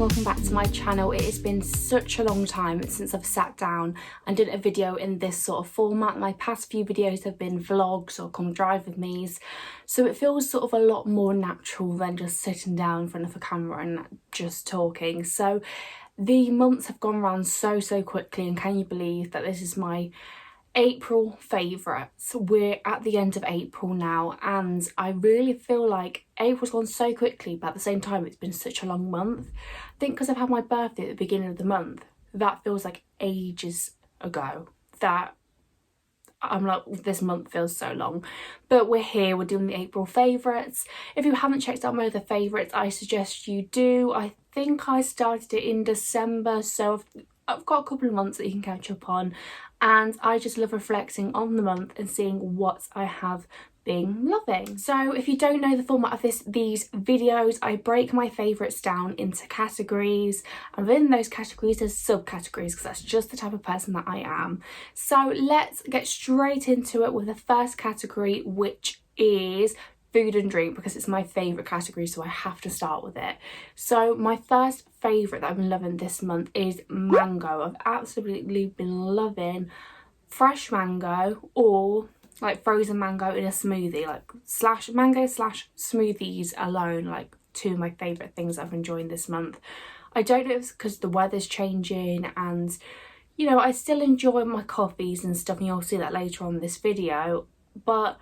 welcome back to my channel. It has been such a long time since I've sat down and done a video in this sort of format. My past few videos have been vlogs or come drive with me's, so it feels sort of a lot more natural than just sitting down in front of a camera and just talking. So the months have gone around so quickly, and can you believe that this is my April favourites? We're at the end of April now, and I really feel like April's gone so quickly, but at the same time it's been such a long month. I think because I've had my birthday at the beginning of the month, that feels like ages ago, that I'm like, this month feels so long. But we're here, we're doing the April favourites. If you haven't checked out my other favourites, I suggest you do. I think I started it in December, so I've got a couple of months that you can catch up on, and I just love reflecting on the month and seeing what I have been loving. So if you don't know the format of these videos, I break my favourites down into categories, and within those categories there's subcategories, because that's just the type of person that I am. So let's get straight into it with the first category, which is food and drink, because it's my favourite category, so I have to start with it. So my first favourite that I've been loving this month is mango. I've absolutely been loving fresh mango, or like frozen mango in a smoothie, like mango / smoothies alone, like two of my favourite things I've enjoyed this month. I don't know if it's because the weather's changing, and you know, I still enjoy my coffees and stuff, and you'll see that later on in this video, but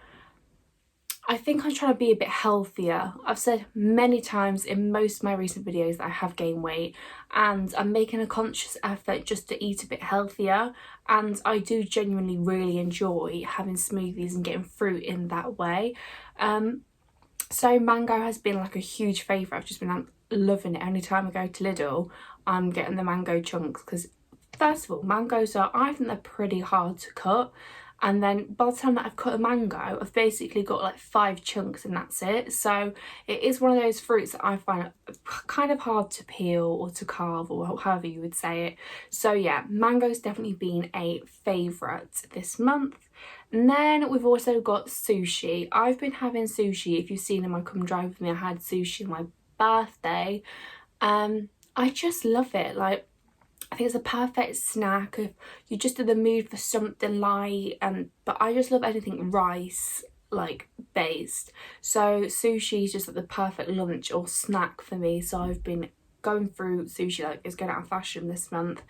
I think I'm trying to be a bit healthier. I've said many times in most of my recent videos that I have gained weight, and I'm making a conscious effort just to eat a bit healthier, and I do genuinely really enjoy having smoothies and getting fruit in that way. So mango has been like a huge favourite. I've just been loving it. Anytime I go to Lidl, I'm getting the mango chunks, because first of all, mangoes I think they're pretty hard to cut. And then by the time that I've cut a mango, I've basically got like 5 chunks and that's it. So it is one of those fruits that I find kind of hard to peel or to carve, or however you would say it. So yeah, mango's definitely been a favourite this month. And then we've also got sushi. I've been having sushi. If you've seen in my come drive with me, I had sushi on my birthday. I just love it. Like, I think it's a perfect snack if you're just in the mood for something light, but I just love anything rice like based. So sushi is just like the perfect lunch or snack for me. So I've been going through sushi like it's going out of fashion this month,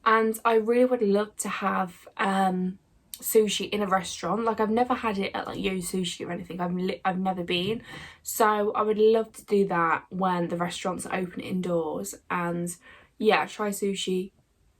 and I really would love to have sushi in a restaurant. Like, I've never had it at like Yo Sushi or anything. I've never been, so I would love to do that when the restaurants are open indoors, and yeah, try sushi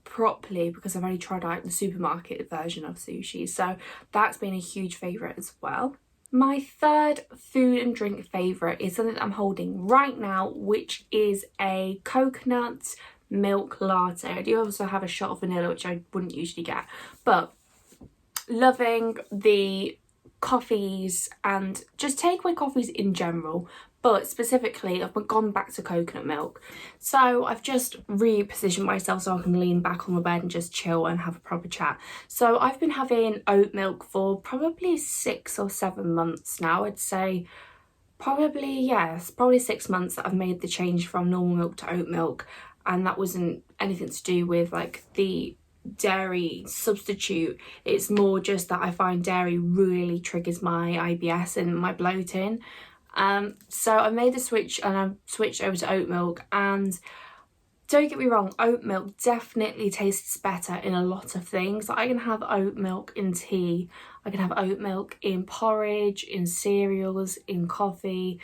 properly, because I've only tried like the supermarket version of sushi. So that's been a huge favourite as well. My third food and drink favourite is something that I'm holding right now, which is a coconut milk latte. I do also have a shot of vanilla, which I wouldn't usually get, but loving the coffees and just takeaway coffees in general, but specifically I've gone back to coconut milk. So I've just repositioned myself so I can lean back on the bed and just chill and have a proper chat. So I've been having oat milk for probably 6 or 7 months now. I'd say probably, yes, probably 6 months that I've made the change from normal milk to oat milk, and that wasn't anything to do with like the dairy substitute. It's more just that I find dairy really triggers my IBS and my bloating. So I made the switch and I switched over to oat milk, and don't get me wrong, oat milk definitely tastes better in a lot of things. I can have oat milk in tea, I can have oat milk in porridge, in cereals, in coffee,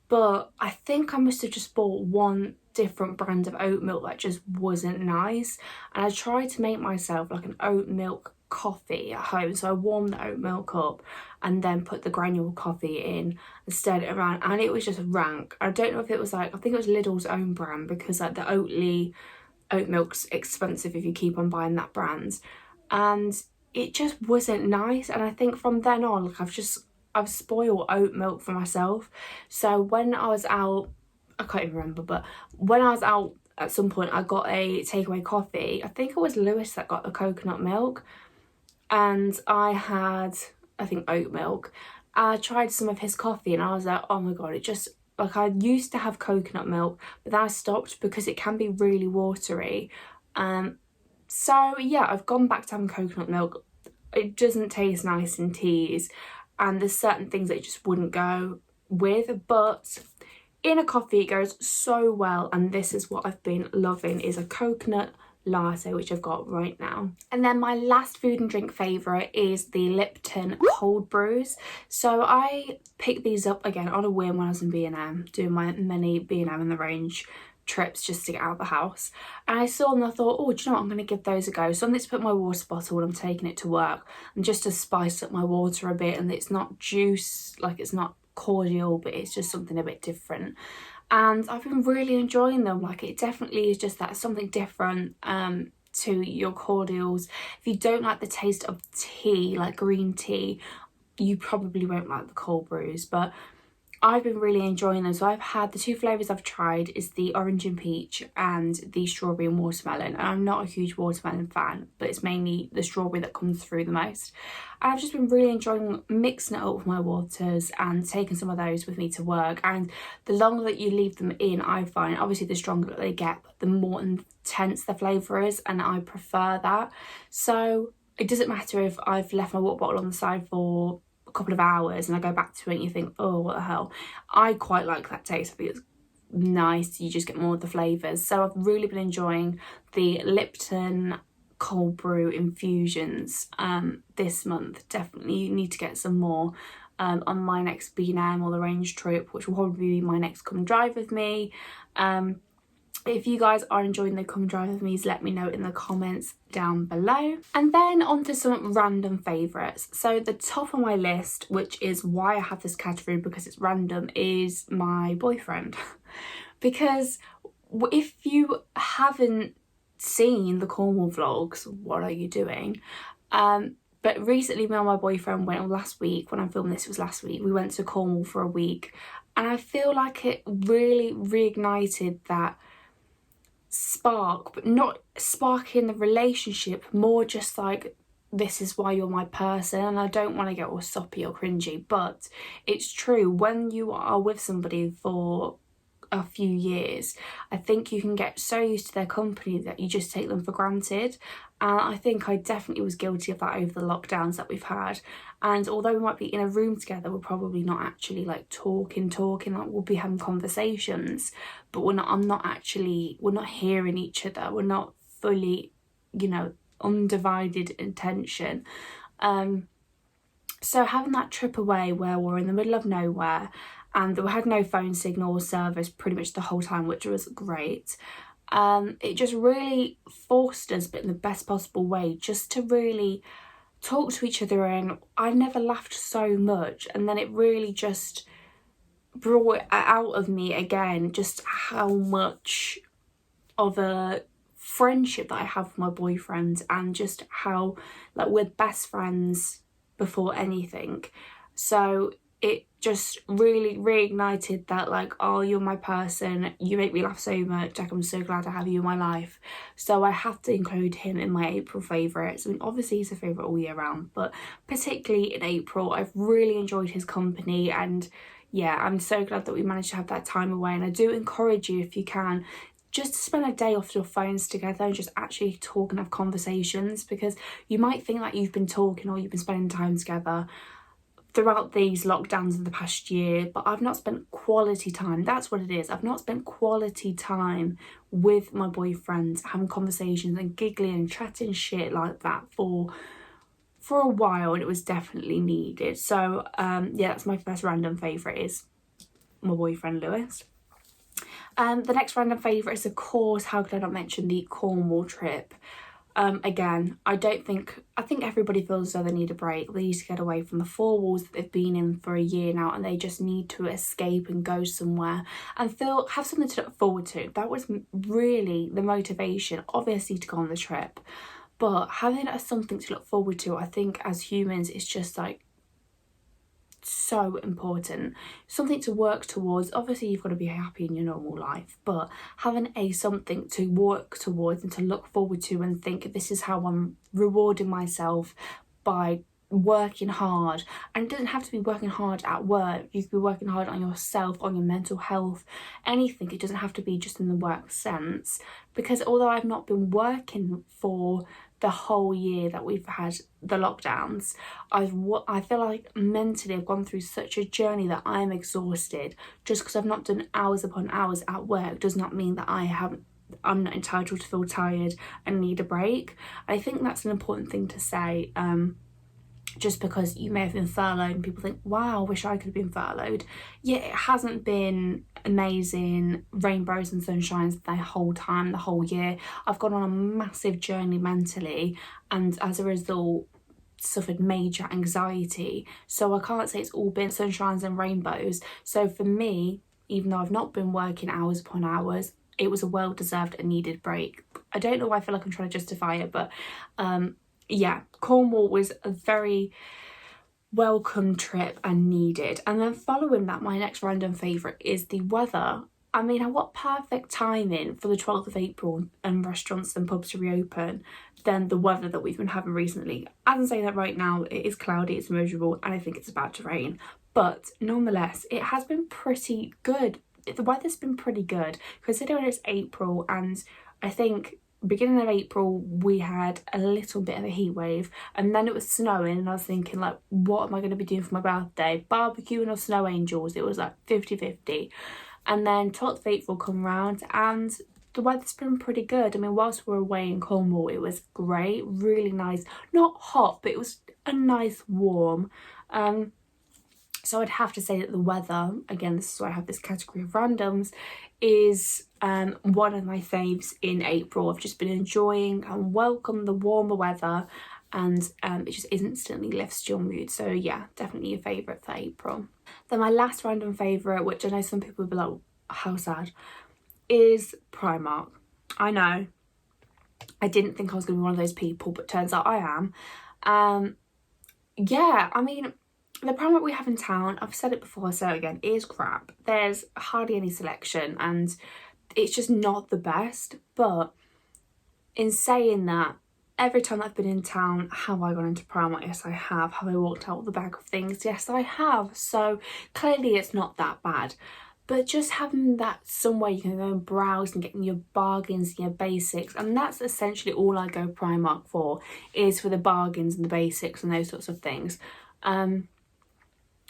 but I think I must have just bought one different brand of oat milk that just wasn't nice, and I tried to make myself like an oat milk coffee at home. So I warmed the oat milk up and then put the granule coffee in and stirred it around, and it was just rank. I don't know if it was like, I think it was Lidl's own brand, because like the Oatly oat milk's expensive if you keep on buying that brand, and it just wasn't nice. And I think from then on, like I've spoiled oat milk for myself. So when I was out, I can't even remember, but when I was out at some point, I got a takeaway coffee. I think it was Lewis that got the coconut milk, and I had, I think, oat milk. I tried some of his coffee and I was like, oh my god, it just Like, I used to have coconut milk, but then I stopped because it can be really watery. So yeah, I've gone back to having coconut milk. It doesn't taste nice in teas, and there's certain things that it just wouldn't go with, but in a coffee it goes so well. And this is what I've been loving, is a coconut latte, which I've got right now. And then my last food and drink favourite is the Lipton cold brews. So I picked these up again on a whim when I was in B&M, doing my many B&M in the range trips just to get out of the house, and I saw them and I thought, oh, do you know what, I'm going to give those a go. So I'm going to put my water bottle when I'm taking it to work, and just to spice up my water a bit, and it's not juice, like it's not cordial, but it's just something a bit different. And I've been really enjoying them. Like, it definitely is just that something different to your cordials. If you don't like the taste of tea, like green tea, you probably won't like the cold brews, but I've been really enjoying them. So I've had, the two flavours I've tried is the orange and peach and the strawberry and watermelon. And I'm not a huge watermelon fan, but it's mainly the strawberry that comes through the most. And I've just been really enjoying mixing it up with my waters and taking some of those with me to work. And the longer that you leave them in, I find, obviously the stronger that they get, the more intense the flavour is, and I prefer that. So it doesn't matter if I've left my water bottle on the side for couple of hours and I go back to it and you think, oh, what the hell. I quite like that taste. I think it's nice, you just get more of the flavours. So I've really been enjoying the Lipton cold brew infusions this month. Definitely need to get some more on my next B&M or the range trip, which will probably be my next come drive with me. If you guys are enjoying the come drive with me, let me know in the comments down below. And then on to some random favourites. So the top of my list, which is why I have this category, because it's random, is my boyfriend. Because if you haven't seen the Cornwall vlogs, what are you doing? But recently me and my boyfriend went, last week, when I filmed this, it was last week, we went to Cornwall for a week. And I feel like it really reignited that spark, but not sparking the relationship, more just like, this is why you're my person. And I don't want to get all soppy or cringy, but it's true, when you are with somebody for a few years, I think you can get so used to their company that you just take them for granted. And I think I definitely was guilty of that over the lockdowns that we've had. And although we might be in a room together, we're probably not actually like talking, like we'll be having conversations, but we're not hearing each other. We're not fully, you know, undivided attention. So having that trip away where we're in the middle of nowhere, and we had no phone signal or service pretty much the whole time, which was great. It just really forced us, but in the best possible way, just to really talk to each other. And I never laughed so much, and then it really just brought out of me again just how much of a friendship that I have with my boyfriend, and just how, like, we're best friends before anything. So it just really reignited that, like, oh, you're my person, you make me laugh so much, like, I'm so glad to have you in my life. So I have to include him in my April favourites. I mean, obviously he's a favourite all year round, but particularly in April, I've really enjoyed his company. And yeah, I'm so glad that we managed to have that time away. And I do encourage you, if you can, just to spend a day off your phones together and just actually talk and have conversations, because you might think that you've been talking or you've been spending time together throughout these lockdowns of the past year, but I've not spent quality time. That's what it is. I've not spent quality time with my boyfriend, having conversations and giggling and chatting shit like that for a while, and it was definitely needed. So yeah, that's my first random favourite, is my boyfriend Lewis. The next random favourite is, of course, how could I not mention the Cornwall trip. Again, I think everybody feels as though they need a break. They need to get away from the four walls that they've been in for a year now, and they just need to escape and go somewhere and have something to look forward to. That was really the motivation, obviously, to go on the trip, but having something to look forward to, I think as humans, is just like so important. Something to work towards. Obviously you've got to be happy in your normal life, but having something to work towards and to look forward to and think, this is how I'm rewarding myself by working hard, and it doesn't have to be working hard at work. You could be working hard on yourself, on your mental health, anything. It doesn't have to be just in the work sense, because although I've not been working for the whole year that we've had the lockdowns, I feel like mentally I've gone through such a journey that I'm exhausted. Just because I've not done hours upon hours at work does not mean that I'm not entitled to feel tired and need a break. I think that's an important thing to say. Just because you may have been furloughed and people think, wow, I wish I could have been furloughed. Yeah, it hasn't been amazing rainbows and sunshines the whole time, the whole year. I've gone on a massive journey mentally, and as a result suffered major anxiety. So I can't say it's all been sunshines and rainbows. So for me, even though I've not been working hours upon hours, it was a well-deserved and needed break. I don't know why I feel like I'm trying to justify it, but yeah, Cornwall was a very welcome trip and needed. And then following that, my next random favourite is the weather. I mean, what perfect timing for the 12th of April and restaurants and pubs to reopen than the weather that we've been having recently. As I say that right now, it is cloudy, it's miserable, and I think it's about to rain. But nonetheless, it has been pretty good. The weather's been pretty good considering it's April, and I think beginning of April we had a little bit of a heat wave, and then it was snowing, and I was thinking, like, what am I going to be doing for my birthday? Barbecuing or snow angels? It was like 50-50. And then 12th of April come round and the weather's been pretty good. I mean, whilst we were away in Cornwall, it was great, really nice. Not hot, but it was a nice warm. So I'd have to say that the weather, again, this is why I have this category of randoms, is one of my faves in April. I've just been enjoying and welcome the warmer weather, and it just instantly lifts your mood. So yeah, definitely a favourite for April. Then my last random favourite, which I know some people will be like, how sad, is Primark. I know, I didn't think I was going to be one of those people, but turns out I am. Yeah, I mean, the Primark we have in town, I've said it before, I'll say it again, is crap. There's hardly any selection and it's just not the best. But in saying that, every time I've been in town, have I gone into Primark? Yes, I have. Have I walked out with a bag of things? Yes, I have. So clearly it's not that bad. But just having that somewhere you can go and browse and getting your bargains and your basics, and that's essentially all I go Primark for, is for the bargains and the basics and those sorts of things.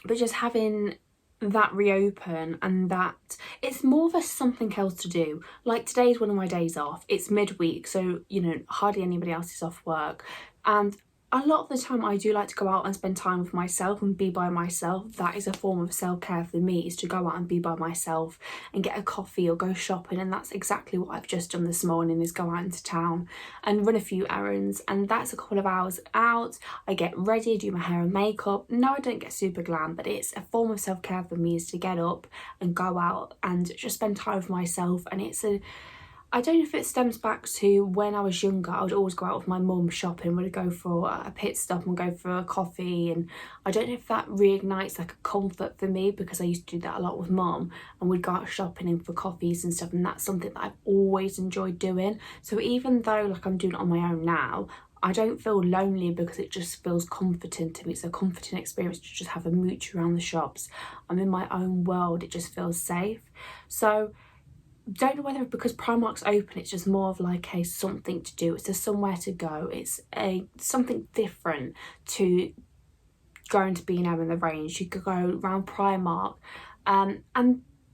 But just having that reopen, and that it's more of a something else to do. Like today's one of my days off. It's midweek, so you know, hardly anybody else is off work, and a lot of the time I do like to go out and spend time with myself and be by myself. That is a form of self-care for me, is to go out and be by myself and get a coffee or go shopping. And that's exactly what I've just done this morning, is go out into town and run a few errands. And that's a couple of hours out. I get ready, do my hair and makeup. No, I don't get super glam, but it's a form of self-care for me, is to get up and go out and just spend time with myself. And I don't know if it stems back to when I was younger. I would always go out with my mum shopping. We'd go for a pit stop and go for a coffee, and I don't know if that reignites like a comfort for me, because I used to do that a lot with mum, and we'd go out shopping and for coffees and stuff, and that's something that I've always enjoyed doing. So even though like I'm doing it on my own now, I don't feel lonely, because it just feels comforting to me. It's a comforting experience to just have a mooch around the shops. I'm in my own world. It just feels safe. So don't know whether because Primark's open, it's just more of like a something to do. It's just somewhere to go. It's something different to going to B&M in the range. You could go around Primark, and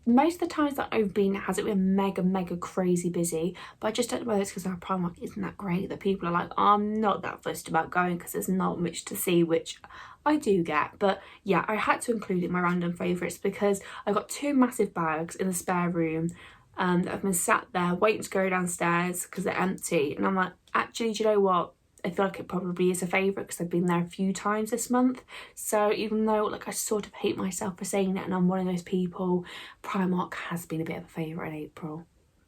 most of the times that I've been, has it been mega crazy busy. But I just don't know whether it's because our Primark isn't that great that people are like, oh, I'm not that fussed about going because there's not much to see, which I do get. But yeah, I had to include it in my random favourites because I got two massive bags in the spare room that I've been sat there waiting to go downstairs because they're empty, and I'm like, actually, do you know what, I feel like it probably is a favourite because I've been there a few times this month. So even though like I sort of hate myself for saying it and I'm one of those people, Primark has been a bit of a favourite in April.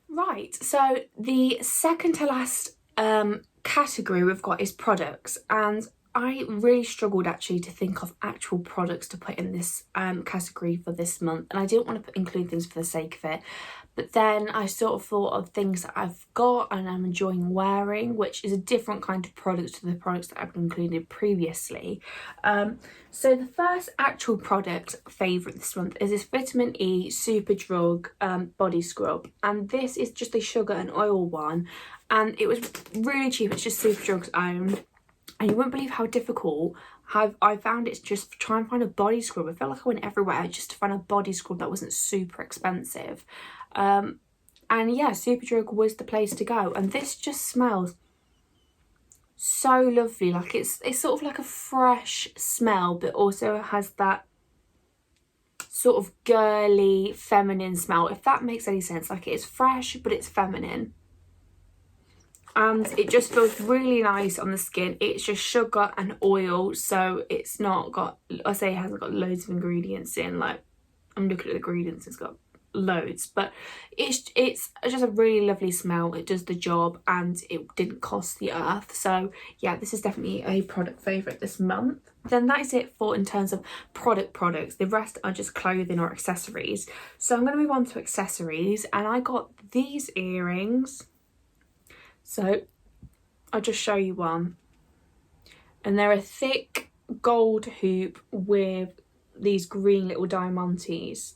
Right, so the second to last category we've got is products, and I really struggled actually to think of actual products to put in this category for this month, and I didn't want to include things for the sake of it. But then I sort of thought of things that I've got and I'm enjoying wearing, which is a different kind of product to the products that I've included previously. So the first actual product favourite this month is this Vitamin E Superdrug body scrub, and this is just a sugar and oil one, and it was really cheap. It's just Superdrug's own, and you wouldn't believe how difficult I found it just to try and find a body scrub. I felt like I went everywhere just to find a body scrub that wasn't super expensive. And yeah, Superdrug was the place to go, and this just smells so lovely. Like it's sort of like a fresh smell, but also has that sort of girly feminine smell, if that makes any sense. Like it's fresh but it's feminine, and it just feels really nice on the skin. It's just sugar and oil, so it's not got, I say it hasn't got loads of ingredients in. Like I'm looking at the ingredients, it's got loads, but it's just a really lovely smell. It does the job, and it didn't cost the earth. So yeah, this is definitely a product favourite this month. Then that is it for in terms of products. The rest are just clothing or accessories. So I'm going to move on to accessories, and I got these earrings. So I'll just show you one, and they're a thick gold hoop with these green little diamantes.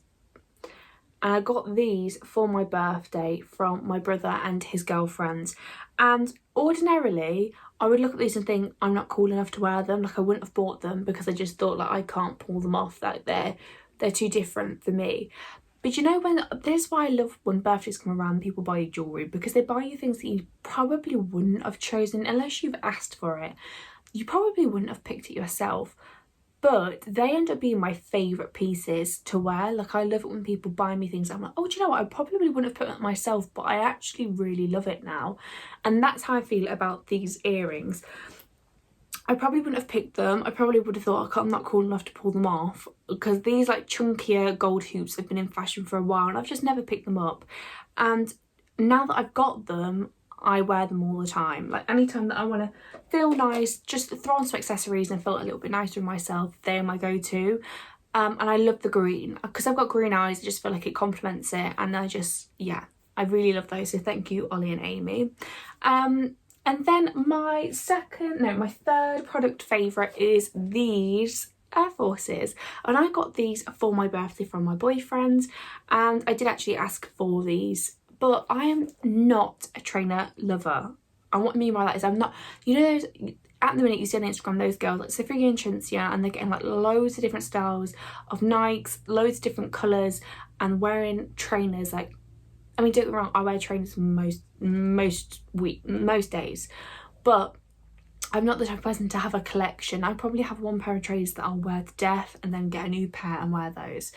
And I got these for my birthday from my brother and his girlfriend. And ordinarily, I would look at these and think, I'm not cool enough to wear them. Like I wouldn't have bought them because I just thought like I can't pull them off. Like they're too different for me. But you know, this is why I love when birthdays come around, people buy you jewellery, because they buy you things that you probably wouldn't have chosen unless you've asked for it. You probably wouldn't have picked it yourself. But they end up being my favourite pieces to wear. Like I love it when people buy me things. I'm like, oh, do you know what? I probably wouldn't have put it myself, but I actually really love it now. And that's how I feel about these earrings. I probably wouldn't have picked them. I probably would have thought, I'm not cool enough to pull them off, because these like chunkier gold hoops have been in fashion for a while and I've just never picked them up. And now that I've got them, I wear them all the time. Like anytime that I want to feel nice, just throw on some accessories and feel a little bit nicer with myself, they're my go-to. And I love the green, because I've got green eyes. I just feel like it complements it, and I really love those. So thank you, Ollie and Amy. And then my third product favourite is these Air Forces, and I got these for my birthday from my boyfriend, and I did actually ask for these. But I am not a trainer lover. And what I mean by that is I'm not, you know, those, at the minute you see on Instagram, those girls like Sophia and Cinzia, and they're getting like loads of different styles of Nikes, loads of different colours, and wearing trainers. Like, I mean, don't get me wrong, I wear trainers most days, but I'm not the type of person to have a collection. I probably have one pair of trainers that I'll wear to death and then get a new pair and wear those.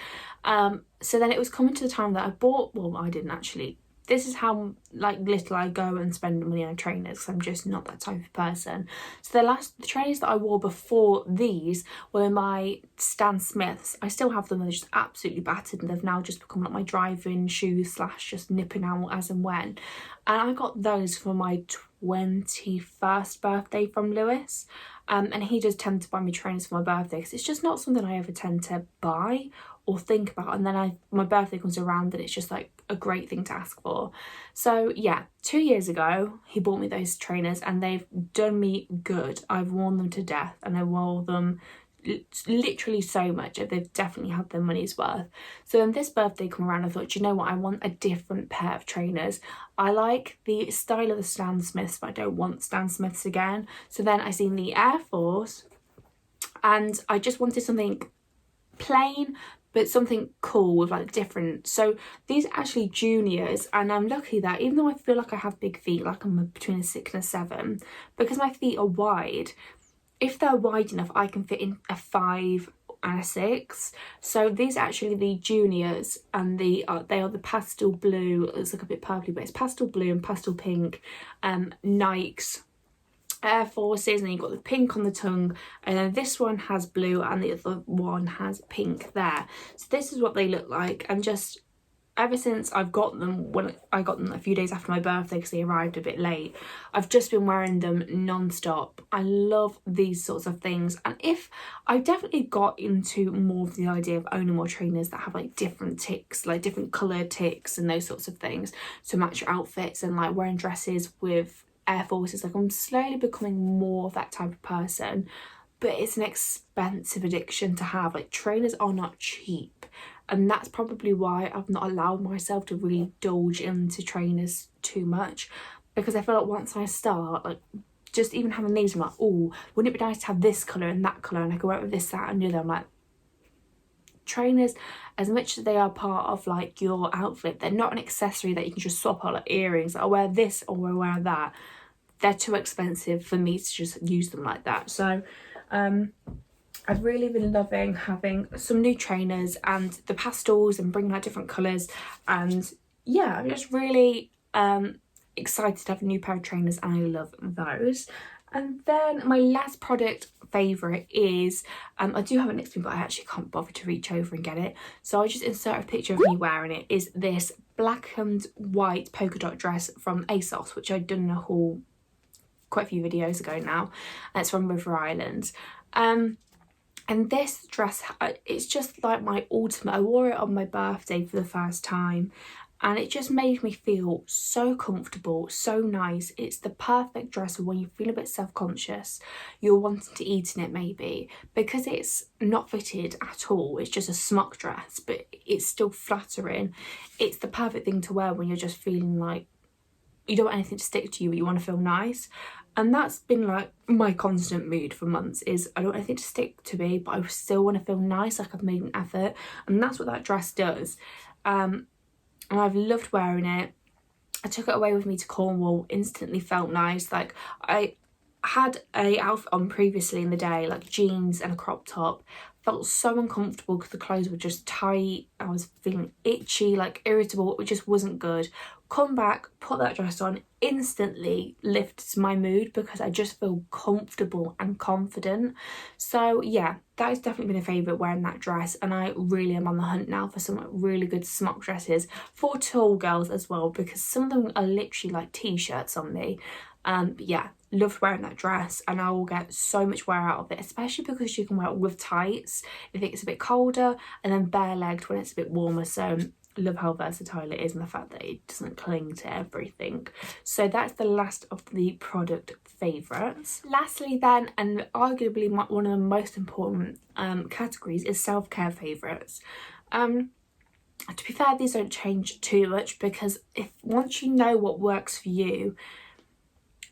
So then it was coming to the time that I bought, well, I didn't actually. This is how like little I go and spend money on trainers, because I'm just not that type of person. So the trainers that I wore before these were my Stan Smiths. I still have them, they're just absolutely battered, and they've now just become like my driving shoes / just nipping out as and when. And I got those for my 21st birthday from Lewis. And he does tend to buy me trainers for my birthday, because it's just not something I ever tend to buy or think about, and then my birthday comes around and it's just like a great thing to ask for. So yeah, 2 years ago he bought me those trainers, and they've done me good. I've worn them to death, and I wore them literally so much. They've definitely had their money's worth. So when this birthday come around, I thought, you know what, I want a different pair of trainers. I like the style of the Stan Smiths, but I don't want Stan Smiths again. So then I seen the Air Force, and I just wanted something plain but something cool with like different. So these are actually juniors, and I'm lucky that even though I feel like I have big feet, like I'm between a 6 and a 7, because my feet are wide, if they're wide enough I can fit in a 5 and a 6. So these are actually the juniors, and they are the pastel blue, it's like a bit purpley, but it's pastel blue and pastel pink Nikes Air Forces, and you've got the pink on the tongue, and then this one has blue and the other one has pink there. So this is what they look like, and just ever since I've got them, when I got them a few days after my birthday because they arrived a bit late, I've just been wearing them non-stop. I love these sorts of things, and if I've definitely got into more of the idea of owning more trainers that have like different ticks, like different coloured ticks and those sorts of things to match your outfits, and like wearing dresses with Air Forces. Like I'm slowly becoming more of that type of person, but it's an expensive addiction to have. Like trainers are not cheap, and that's probably why I've not allowed myself to really indulge into trainers too much, because I feel like once I start, like just even having these, I'm like, oh, wouldn't it be nice to have this colour and that colour, and I could wear it with this, that and the other. I'm like, trainers, as much as they are part of like your outfit, they're not an accessory that you can just swap out, like earrings. I'll wear this or I'll wear that. They're too expensive for me to just use them like that. So I've really been loving having some new trainers and the pastels and bringing out different colours, and yeah, I'm just really excited to have a new pair of trainers, and I love those. And then my last product favourite is, I do have it next to me but I actually can't bother to reach over and get it, so I just insert a picture of me wearing it, is this black and white polka dot dress from ASOS, which I'd done in a haul quite a few videos ago now, and it's from River Island. And this dress, it's just like my ultimate. I wore it on my birthday for the first time, and it just made me feel so comfortable, so nice. It's the perfect dress for when you feel a bit self-conscious, you're wanting to eat in it maybe, because it's not fitted at all. It's just a smock dress, but it's still flattering. It's the perfect thing to wear when you're just feeling like you don't want anything to stick to you, but you want to feel nice. And that's been like my constant mood for months, is I don't want anything to stick to me, but I still want to feel nice, like I've made an effort. And that's what that dress does. And I've loved wearing it. I took it away with me to Cornwall, instantly felt nice. Like I had a outfit on previously in the day, like jeans and a crop top. Felt so uncomfortable because the clothes were just tight. I was feeling itchy, like irritable. It just wasn't good. Come back, put that dress on, instantly lifts my mood because I just feel comfortable and confident. So yeah, that has definitely been a favourite, wearing that dress, and I really am on the hunt now for some really good smock dresses for tall girls as well, because some of them are literally like t-shirts on me. But yeah, loved wearing that dress, and I will get so much wear out of it, especially because you can wear it with tights if it's a bit colder, and then bare-legged when it's a bit warmer. So love how versatile it is, and the fact that it doesn't cling to everything. So that's the last of the product favourites. Lastly then, and arguably one of the most important categories, is self-care favourites. To be fair, these don't change too much, because if once you know what works for you,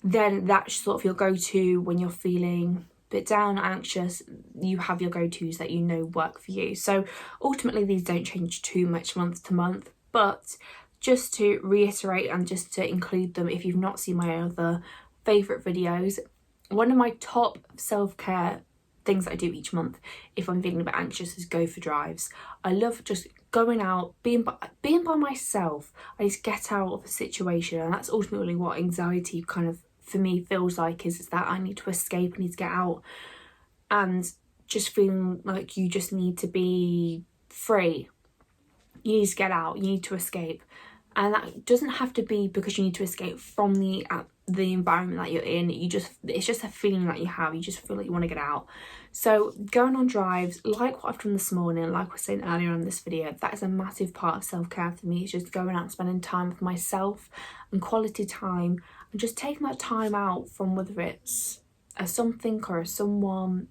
then that's sort of your go-to when you're feeling a bit down or anxious. You have your go-tos that you know work for you. So ultimately these don't change too much month to month, but just to reiterate and just to include them if you've not seen my other favourite videos, one of my top self-care things that I do each month if I'm feeling a bit anxious is go for drives. I love just going out, being by myself. I just get out of a situation, and that's ultimately what anxiety kind of for me feels like, is that I need to escape, I need to get out, and just feeling like you just need to be free. You need to get out, you need to escape, and that doesn't have to be because you need to escape from the environment that you're in. It's just a feeling that you have. You just feel like you want to get out. So going on drives, like what I've done this morning, like I was saying earlier in this video, that is a massive part of self-care for me. It's just going out and spending time with myself and quality time, and just taking that time out from whether it's a something or a someone.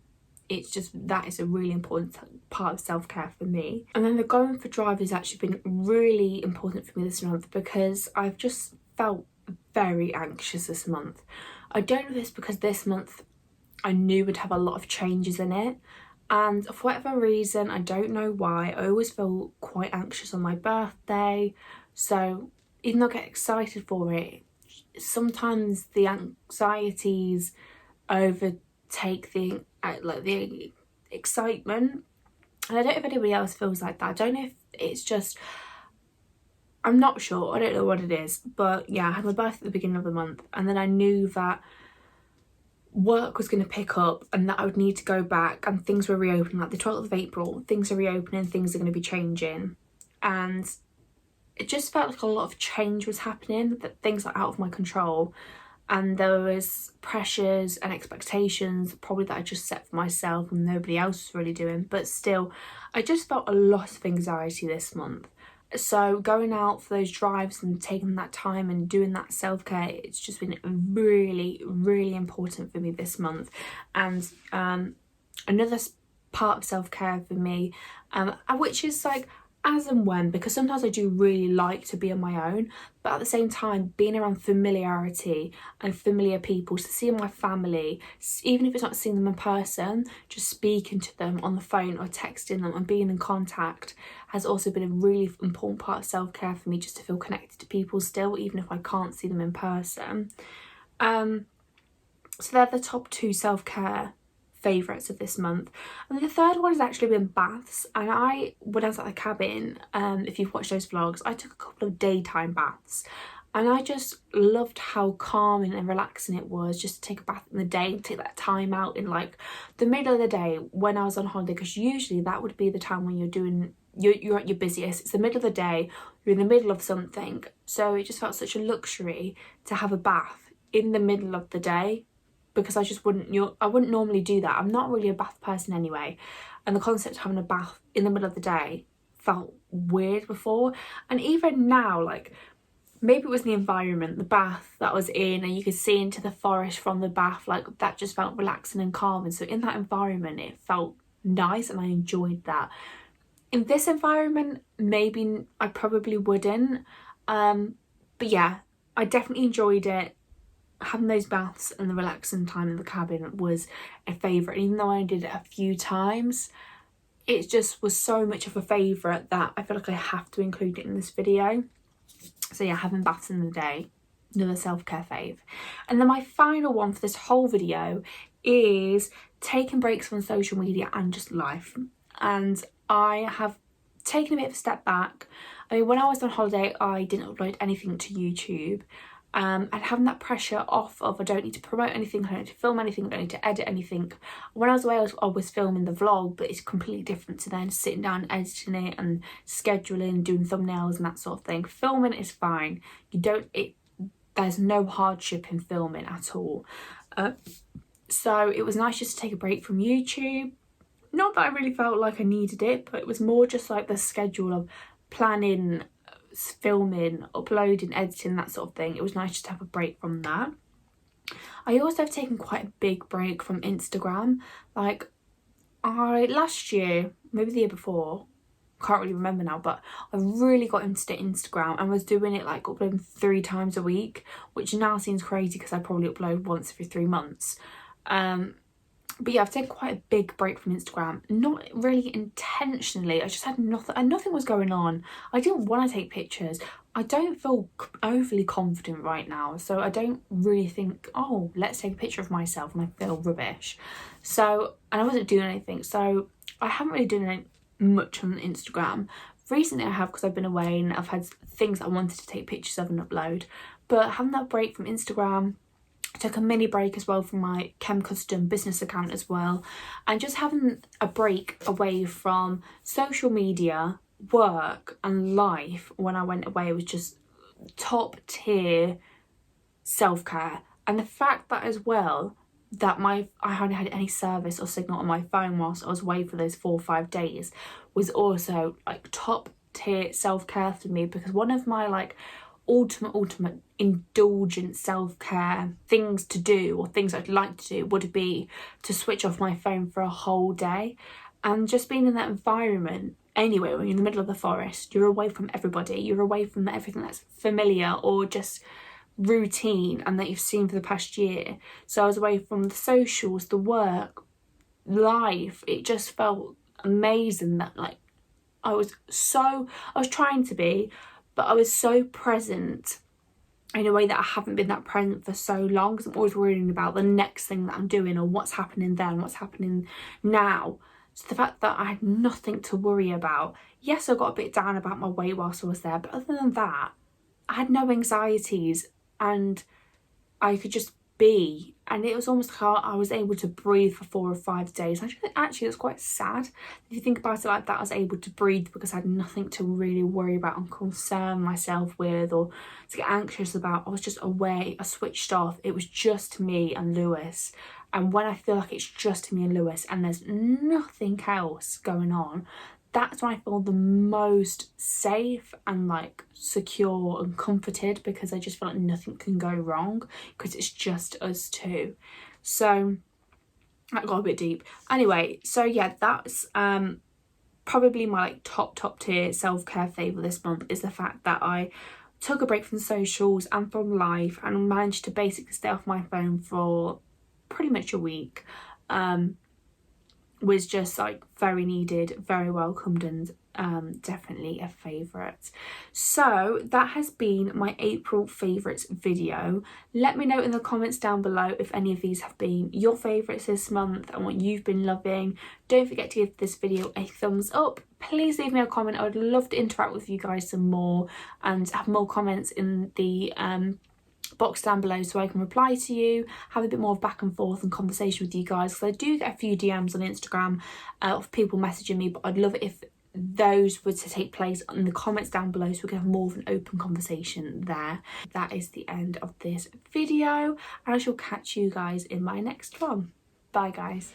It's just, that is a really important part of self-care for me. And then the going for drive has actually been really important for me this month, because I've just felt very anxious this month. I don't know if it's because this month I knew would have a lot of changes in it, and for whatever reason, I don't know why, I always feel quite anxious on my birthday. So even though I get excited for it, sometimes the anxieties overtake the excitement, and I don't know if anybody else feels like that. I don't know if it's just, I'm not sure, I don't know what it is, but yeah, I had my birthday at the beginning of the month, and then I knew that work was going to pick up and that I would need to go back, and things were reopening, like the 12th of April, things are reopening, things are going to be changing, and it just felt like a lot of change was happening, that things are out of my control, and there was pressures and expectations probably that I just set for myself and nobody else was really doing. But still, I just felt a lot of anxiety this month. So going out for those drives and taking that time and doing that self-care, it's just been really, really important for me this month. And another part of self-care for me, which is like as and when, because sometimes I do really like to be on my own, but at the same time being around familiarity and familiar people, so seeing my family, even if it's not seeing them in person, just speaking to them on the phone or texting them and being in contact has also been a really important part of self-care for me, just to feel connected to people still, even if I can't see them in person. So they're the top 2 self-care favourites of this month. And the third one has actually been baths. And when I was at the cabin, if you've watched those vlogs, I took a couple of daytime baths, and I just loved how calming and relaxing it was just to take a bath in the day and take that time out in like the middle of the day when I was on holiday, because usually that would be the time when you're at your busiest. It's the middle of the day, you're in the middle of something, so it just felt such a luxury to have a bath in the middle of the day, because I wouldn't normally do that. I'm not really a bath person anyway, and the concept of having a bath in the middle of the day felt weird before. And even now, like, maybe it was the environment, the bath that I was in, and you could see into the forest from the bath, like that just felt relaxing and calming. So in that environment it felt nice and I enjoyed that. In this environment, maybe I probably wouldn't, but yeah, I definitely enjoyed it. Having those baths and the relaxing time in the cabin was a favourite. Even though I did it a few times, it just was so much of a favourite that I feel like I have to include it in this video. So yeah, having baths in the day, another self-care fave. And then my final one for this whole video is taking breaks from social media and just life. And I have taken a bit of a step back. I mean, when I was on holiday, I didn't upload anything to YouTube. And having that pressure off of I don't need to promote anything, I don't need to film anything, I don't need to edit anything. When I was away, I was filming the vlog, but it's completely different to then sitting down and editing it and scheduling, doing thumbnails and that sort of thing. Filming is fine. There's no hardship in filming at all. So it was nice just to take a break from YouTube. Not that I really felt like I needed it, but it was more just like the schedule of planning, filming, uploading, editing, that sort of thing. It was nice just to have a break from that. I also have taken quite a big break from Instagram. Like, last year, maybe the year before, can't really remember now, but I really got into Instagram and was doing it like uploading 3 times a week, which now seems crazy because I probably upload once every 3 months. But yeah, I've taken quite a big break from Instagram. Not really intentionally, I just had nothing, and nothing was going on. I didn't want to take pictures. I don't feel overly confident right now, so I don't really think, oh, let's take a picture of myself, and I feel rubbish. So, and I wasn't doing anything, so I haven't really done much on Instagram. Recently I have, because I've been away and I've had things I wanted to take pictures of and upload. But having that break from Instagram, I took a mini break as well from my Chem Custom business account as well, and just having a break away from social media, work and life when I went away was just top tier self-care. And the fact that as well that I hardly had any service or signal on my phone whilst I was away for those 4 or 5 days was also like top tier self-care for me, because one of my like ultimate indulgent self-care things to do, or things I'd like to do, would be to switch off my phone for a whole day. And just being in that environment anyway, when you're in the middle of the forest, you're away from everybody, you're away from everything that's familiar or just routine and that you've seen for the past year. So I was away from the socials, the work, life. It just felt amazing that like I was trying to be, but I was so present in a way that I haven't been that present for so long, because I'm always worrying about the next thing that I'm doing or what's happening then, what's happening now. So the fact that I had nothing to worry about, yes, I got a bit down about my weight whilst I was there, but other than that, I had no anxieties and I could just be, and it was almost like I was able to breathe for 4 or 5 days. I think actually it's quite sad if you think about it like that. I was able to breathe because I had nothing to really worry about and concern myself with or to get anxious about. I was just away, I switched off. It was just me and Lewis, and when I feel like it's just me and Lewis and there's nothing else going on, that's when I feel the most safe and like secure and comforted, because I just feel like nothing can go wrong because it's just us two. So that got a bit deep. Anyway, so yeah, that's probably my like top tier self-care favour this month, is the fact that I took a break from socials and from life and managed to basically stay off my phone for pretty much a week. Was just like very needed, very welcomed, and definitely a favourite. So that has been my April favourites video. Let me know in the comments down below if any of these have been your favourites this month and what you've been loving. Don't forget to give this video a thumbs up. Please leave me a comment. I would love to interact with you guys some more and have more comments in the box down below so I can reply to you, have a bit more of back and forth and conversation with you guys, because I do get a few DMs on Instagram of people messaging me, but I'd love it if those were to take place in the comments down below so we can have more of an open conversation there. That is the end of this video, and I shall catch you guys in my next one. Bye guys.